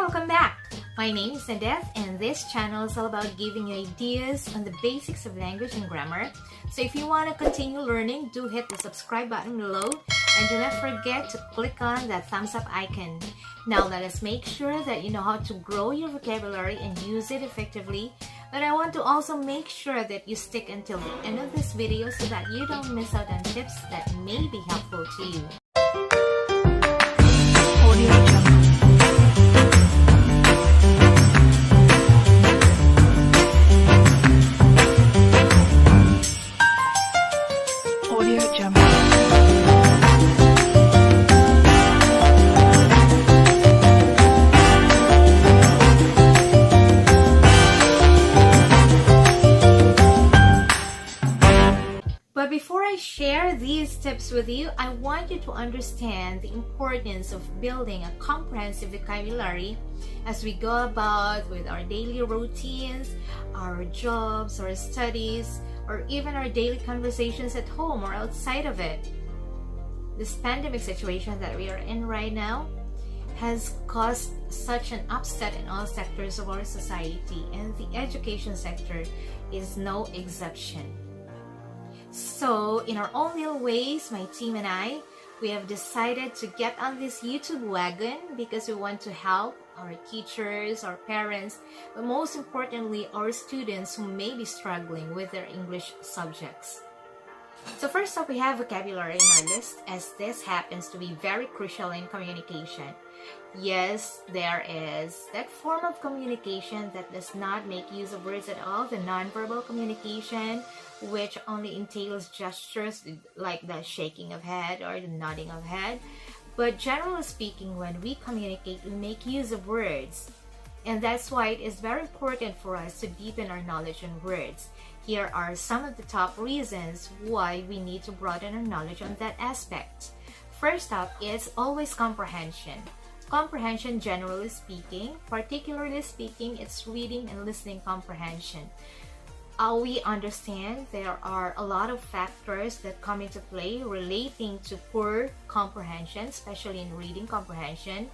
welcome back! My name is Nadeth and this channel is all about giving you ideas on the basics of language and grammar. So if you want to continue learning, do hit the subscribe button below and do not forget to click on that thumbs up icon. Now let us make sure that you know how to grow your vocabulary and use it effectively. But I want to also make sure that you stick until the end of this video so that you don't miss out on tips that may be helpful to you. But before I share these tips with you, I want you to understand the importance of building a comprehensive vocabulary as we go about with our daily routines, our jobs, our studies, or even our daily conversations at home or outside of it. This pandemic situation that we are in right now has caused such an upset in all sectors of our society, and the education sector is no exception. So, in our own little ways, my team and I, we have decided to get on this YouTube wagon because we want to help our teachers, our parents, but most importantly, our students who may be struggling with their English subjects. So first up, we have vocabulary in our list, as this happens to be very crucial in communication. Yes, there is that form of communication that does not make use of words at all, the nonverbal communication, which only entails gestures like the shaking of head or the nodding of head. But generally speaking, when we communicate, we make use of words. And that's why it is very important for us to deepen our knowledge in words. Here are some of the top reasons why we need to broaden our knowledge on that aspect. First up is always comprehension. Comprehension, generally speaking, particularly speaking, it's reading and listening comprehension. We understand there are a lot of factors that come into play relating to poor comprehension, especially in reading comprehension,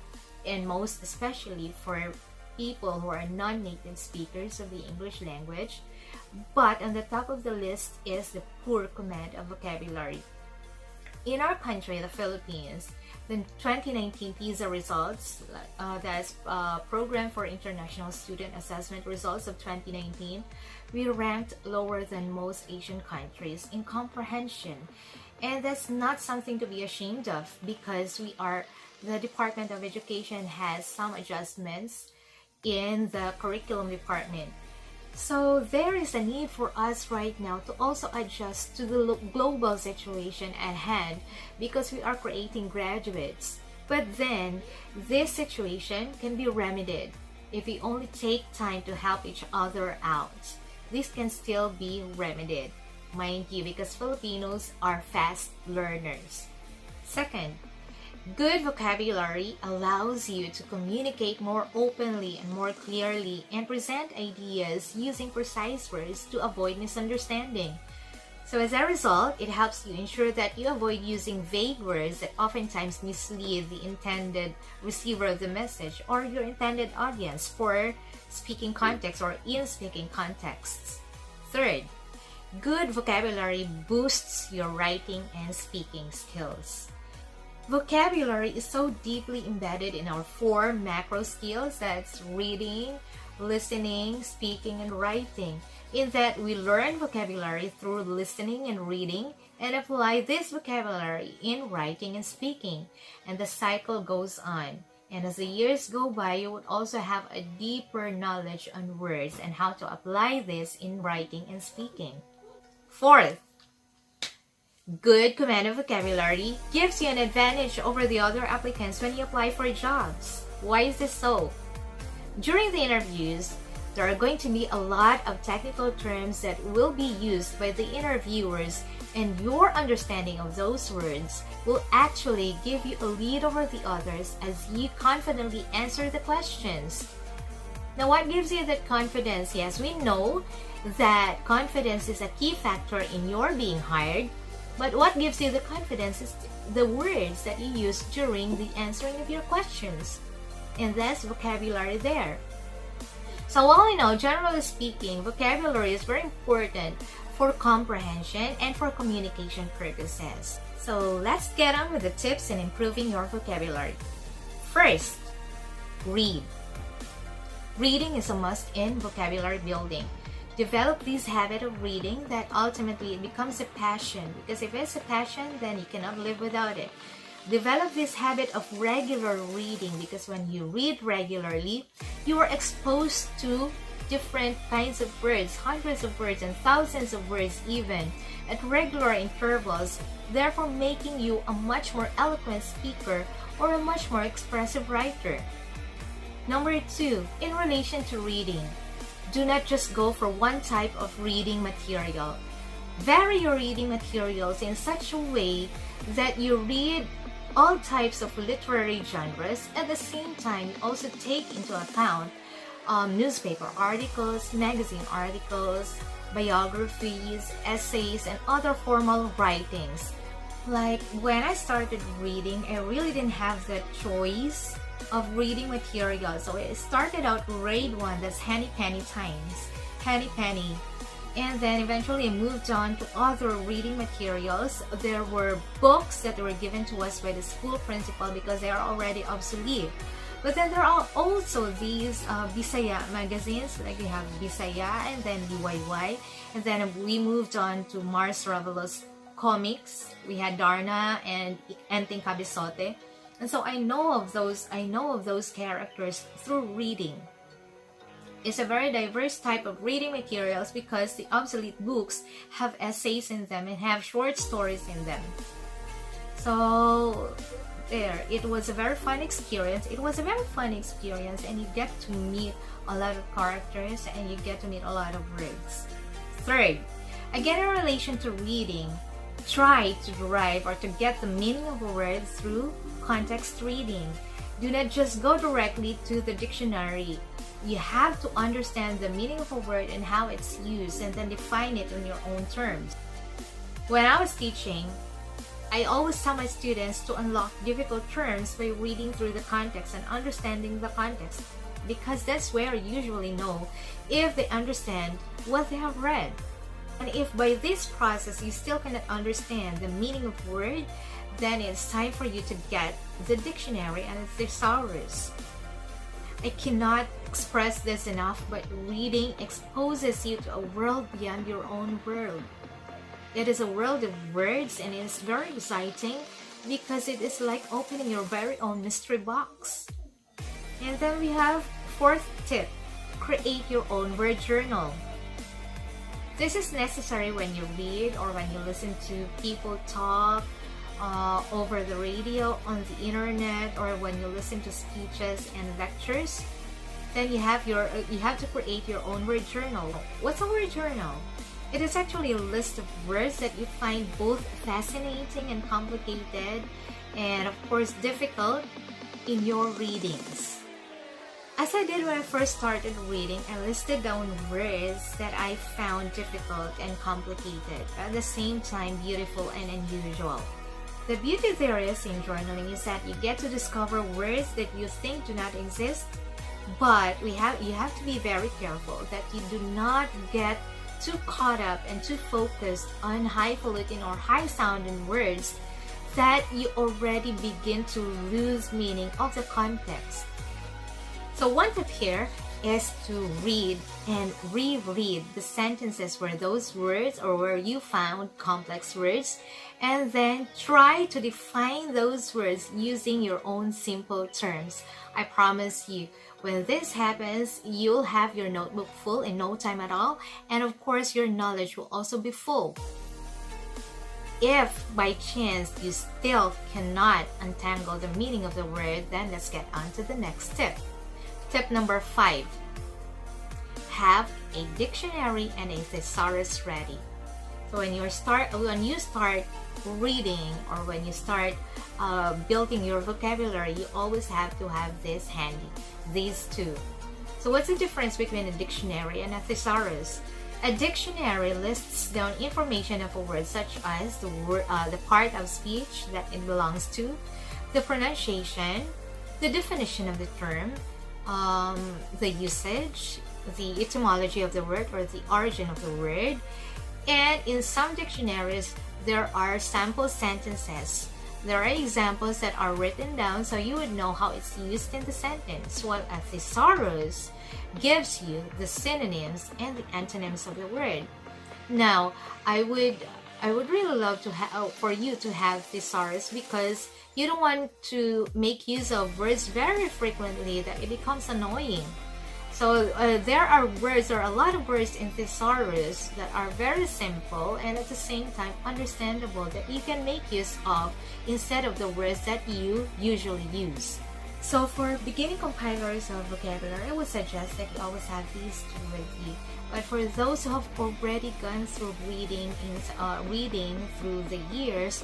and most especially for people who are non-native speakers of the English language. But on the top of the list is the poor command of vocabulary. In our country, the Philippines, the 2019 PISA results, that's Program for International Student Assessment results of 2019, we ranked lower than most Asian countries in comprehension. And that's not something to be ashamed of because the Department of Education has some adjustments in the curriculum department. So there is a need for us right now to also adjust to the global situation at hand because we are creating graduates. But then, this situation can be remedied if we only take time to help each other out. This can still be remedied, mind you, because Filipinos are fast learners. Second, good vocabulary allows you to communicate more openly and more clearly and present ideas using precise words to avoid misunderstanding. So as a result, it helps you ensure that you avoid using vague words that oftentimes mislead the intended receiver of the message or your intended audience for speaking context or in speaking contexts. Third, good vocabulary boosts your writing and speaking skills. Vocabulary is so deeply embedded in our four macro skills, that's reading, listening, speaking, and writing, in that we learn vocabulary through listening and reading and apply this vocabulary in writing and speaking, and the cycle goes on. And as the years go by, you would also have a deeper knowledge on words and how to apply this in writing and speaking. Fourth, good command of vocabulary gives you an advantage over the other applicants when you apply for jobs. Why is this so? During the interviews, there are going to be a lot of technical terms that will be used by the interviewers, and your understanding of those words will actually give you a lead over the others as you confidently answer the questions. Now, what gives you that confidence? Yes, we know that confidence is a key factor in your being hired. But what gives you the confidence is the words that you use during the answering of your questions. and less vocabulary there. So all in all, generally speaking, vocabulary is very important for comprehension and for communication purposes. So let's get on with the tips in improving your vocabulary. First, read. Reading is a must in vocabulary building. Develop this habit of reading that ultimately it becomes a passion, because if it's a passion, then you cannot live without it. Develop this habit of regular reading, because when you read regularly, you are exposed to different kinds of words, hundreds of words and thousands of words even, at regular intervals, therefore making you a much more eloquent speaker or a much more expressive writer. Number 2, in relation to reading, do not just go for one type of reading material. Vary your reading materials in such a way that you read all types of literary genres. At the same time, you also take into account newspaper articles, magazine articles, biographies, essays, and other formal writings. Like when I started reading, I really didn't have the choice of reading material. So it started out grade 1, that's Henny Penny Times, Henny Penny. And then eventually I moved on to other reading materials. There were books that were given to us by the school principal because they are already obsolete. But then there are also these Bisaya magazines, like we have Bisaya and then DYY. And then we moved on to Mars Revelos comics. We had Darna and Enteng Cabezote. And so I know of those characters through reading. It's a very diverse type of reading materials because the obsolete books have essays in them and have short stories in them. So there, it was a very fun experience. And you get to meet a lot of characters and you get to meet a lot of words. Third, again in relation to reading, try to derive or to get the meaning of a word through context reading. Do not just go directly to the dictionary. You have to understand the meaning of a word and how it's used and then define it in your own terms. When I was teaching, I always tell my students to unlock difficult terms by reading through the context and understanding the context, because that's where you usually know if they understand what they have read. And if by this process you still cannot understand the meaning of a word, then it's time for you to get the dictionary and its thesaurus. I cannot express this enough, but reading exposes you to a world beyond your own world. It is a world of words and it's very exciting because it is like opening your very own mystery box. And then we have fourth tip, create your own word journal. This is necessary when you read or when you listen to people talk over the radio, on the internet, or when you listen to speeches and lectures. Then you have to create your own word journal. What's a word journal? It is actually a list of words that you find both fascinating and complicated, and of course difficult in your readings. As I did when I first started reading, I listed down words that I found difficult and complicated, but at the same time beautiful and unusual. The beauty there is in journaling is that you get to discover words that you think do not exist, but you have to be very careful that you do not get too caught up and too focused on highfalutin or high-sounding words that you already begin to lose meaning of the context. So one tip here is to read and reread the sentences where those words or where you found complex words, and then try to define those words using your own simple terms. I promise you, when this happens, you'll have your notebook full in no time at all, and of course your knowledge will also be full. If by chance you still cannot untangle the meaning of the word, then let's get on to the next tip. Tip number 5. Have a dictionary and a thesaurus ready. So when you start reading or when you start building your vocabulary, you always have to have this handy, these two. So what's the difference between a dictionary and a thesaurus? A dictionary lists down information of a word such as the part of speech that it belongs to, the pronunciation, the definition of the term, the usage, the etymology of the word or the origin of the word, and in some dictionaries there are sample sentences. There are examples that are written down so you would know how it's used in the sentence, while a thesaurus gives you the synonyms and the antonyms of the word. Now, I would really love to for you to have thesaurus, because you don't want to make use of words very frequently that it becomes annoying. So there are words, or a lot of words in thesaurus that are very simple and at the same time understandable that you can make use of instead of the words that you usually use. So for beginning compilers of vocabulary, I would suggest that you always have these two with you. But for those who have already gone through reading through the years,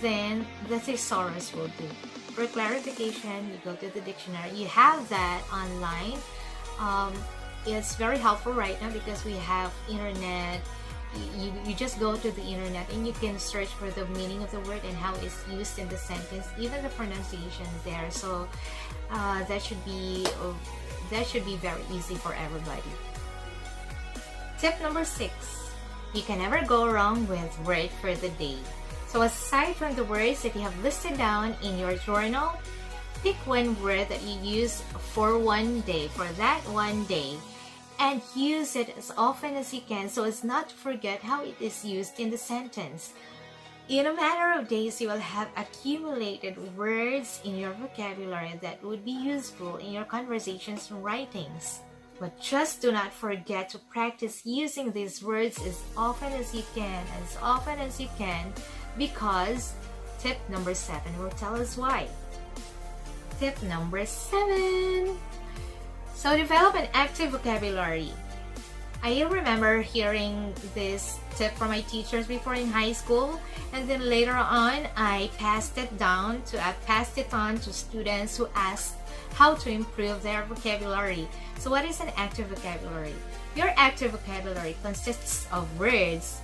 then the thesaurus will do. For clarification, you go to the dictionary. You have that online. It's very helpful right now because we have internet. You just go to the internet and you can search for the meaning of the word and how it's used in the sentence, even the pronunciation there. So that should be very easy for everybody. Tip number 6: you can never go wrong with word for the day. So aside from the words that you have listed down in your journal, pick one word that you use for one day, for that one day, and use it as often as you can so as not to forget how it is used in the sentence. In a matter of days, you will have accumulated words in your vocabulary that would be useful in your conversations and writings. But just do not forget to practice using these words as often as you can, because tip number 7 will tell us why. Tip number 7. So develop an active vocabulary. I remember hearing this tip from my teachers before in high school, and then later on I passed it on to students who asked how to improve their vocabulary. So what is an active vocabulary? Your active vocabulary consists of words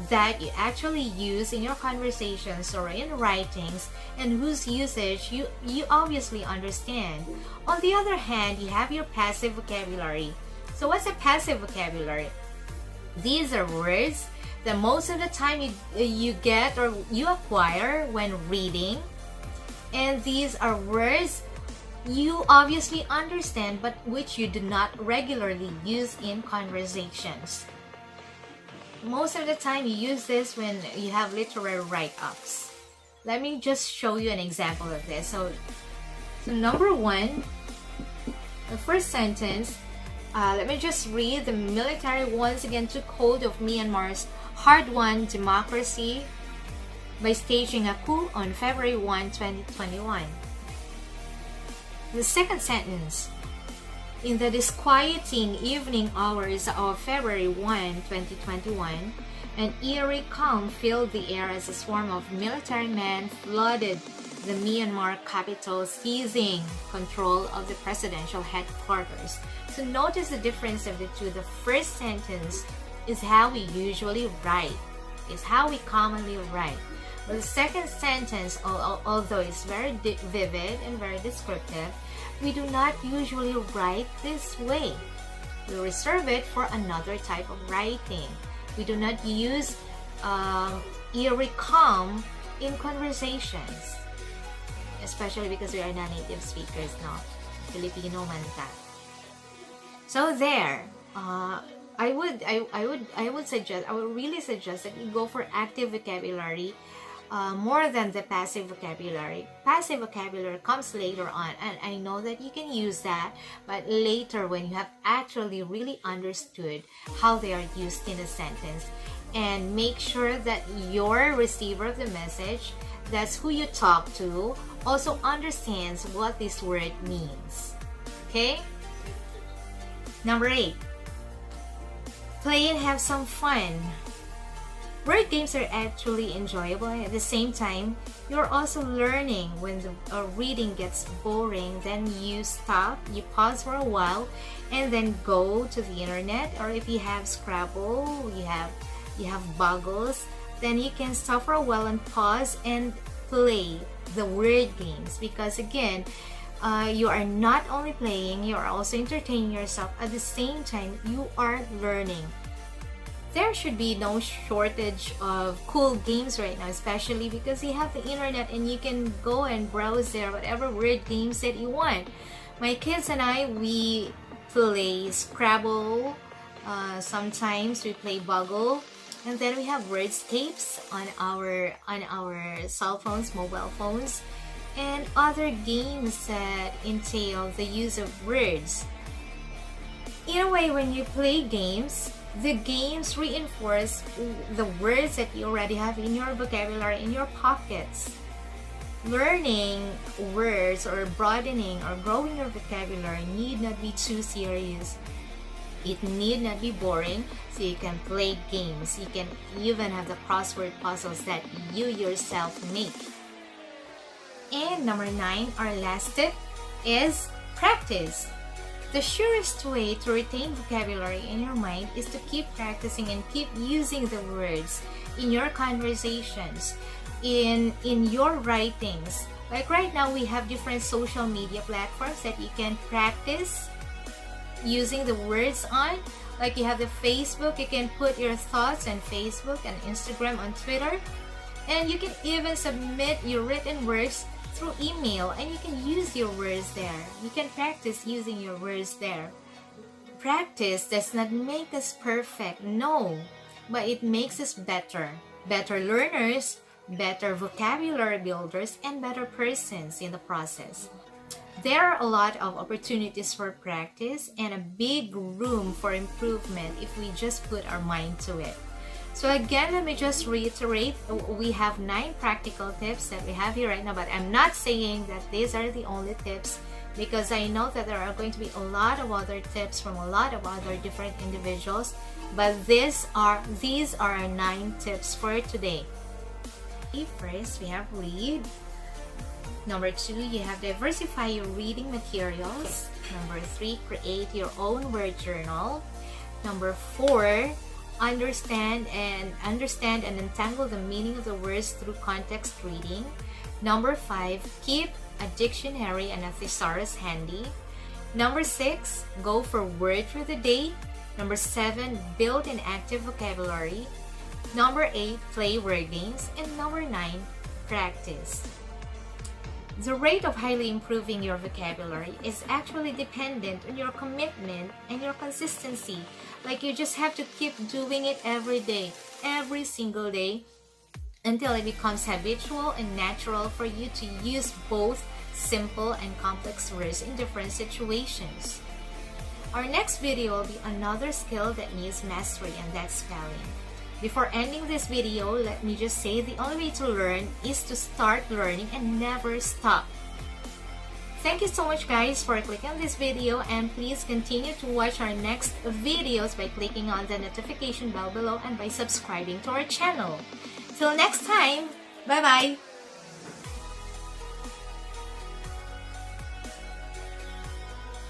that you actually use in your conversations or in writings, and whose usage you obviously understand. On the other hand, you have your passive vocabulary. So what's a passive vocabulary? These are words that most of the time you get or you acquire when reading, and these are words you obviously understand but which you do not regularly use in conversations. Most of the time you use this when you have literary write-ups. Let me just show you an example of this. So number 1, the first sentence, let me just read. The military once again took hold of Myanmar's hard-won democracy by staging a coup on February 1, 2021. The second sentence, in the disquieting evening hours of February 1, 2021, an eerie calm filled the air as a swarm of military men flooded the Myanmar capital, seizing control of the presidential headquarters. So notice the difference of the two. The first sentence is how we usually write, is how we commonly write. But the second sentence, although it's very vivid and very descriptive, we do not usually write this way. We reserve it for another type of writing. We do not use eerie calm in conversations, especially because we are not native speakers, no? Filipino man ta. So there, I would really suggest that you go for active vocabulary more than the passive vocabulary. Passive vocabulary comes later on, and I know that you can use that, but later when you have actually really understood how they are used in a sentence. And make sure that your receiver of the message, that's who you talk to, also understands what this word means. Okay? Number 8. Play and have some fun. Word games are actually enjoyable, and at the same time, you're also learning. When the reading gets boring, then you stop, you pause for a while, and then go to the internet, or if you have Scrabble, you have Buggles, then you can stop for a while and pause and play the word games. Because again, You are not only playing, you are also entertaining yourself. At the same time, you are learning. There should be no shortage of cool games right now, especially because you have the internet and you can go and browse there whatever weird games that you want. My kids and I, we play Scrabble, sometimes we play Boggle, and then we have wordscapes on our cell phones, mobile phones, and other games that entail the use of words. In a way, when you play games, the games reinforce the words that you already have in your vocabulary, in your pockets. Learning words or broadening or growing your vocabulary need not be too serious. It need not be boring, so you can play games. You can even have the crossword puzzles that you yourself make. And number 9, our last tip, is practice. The surest way to retain vocabulary in your mind is to keep practicing and keep using the words in your conversations, in your writings. Like right now, we have different social media platforms that you can practice using the words on. Like you have the Facebook, you can put your thoughts on Facebook, and Instagram, on Twitter, and you can even submit your written words through email, and you can use your words there. You can practice using your words there. Practice does not make us perfect, no, but it makes us better learners, better vocabulary builders, and better persons in the process. There are a lot of opportunities for practice and a big room for improvement if we just put our mind to it. So again, let me just reiterate, we have 9 practical tips that we have here right now, but I'm not saying that these are the only tips, because I know that there are going to be a lot of other tips from a lot of other different individuals, but these are our 9 tips for today. First, we have read. Number 2, you have diversify your reading materials. Number 3, create your own word journal. Number 4, understand and untangle the meaning of the words through context reading. Number 5, keep a dictionary and a thesaurus handy. Number 6, go for word for the day. Number 7, build an active vocabulary. Number 8, play word games. And number 9, practice. The rate of highly improving your vocabulary is actually dependent on your commitment and your consistency. Like you just have to keep doing it every day, every single day, until it becomes habitual and natural for you to use both simple and complex words in different situations. Our next video will be another skill that needs mastery, and that's spelling. Before ending this video, let me just say the only way to learn is to start learning and never stop. Thank you so much guys for clicking on this video, and please continue to watch our next videos by clicking on the notification bell below and by subscribing to our channel. Till next time, bye bye!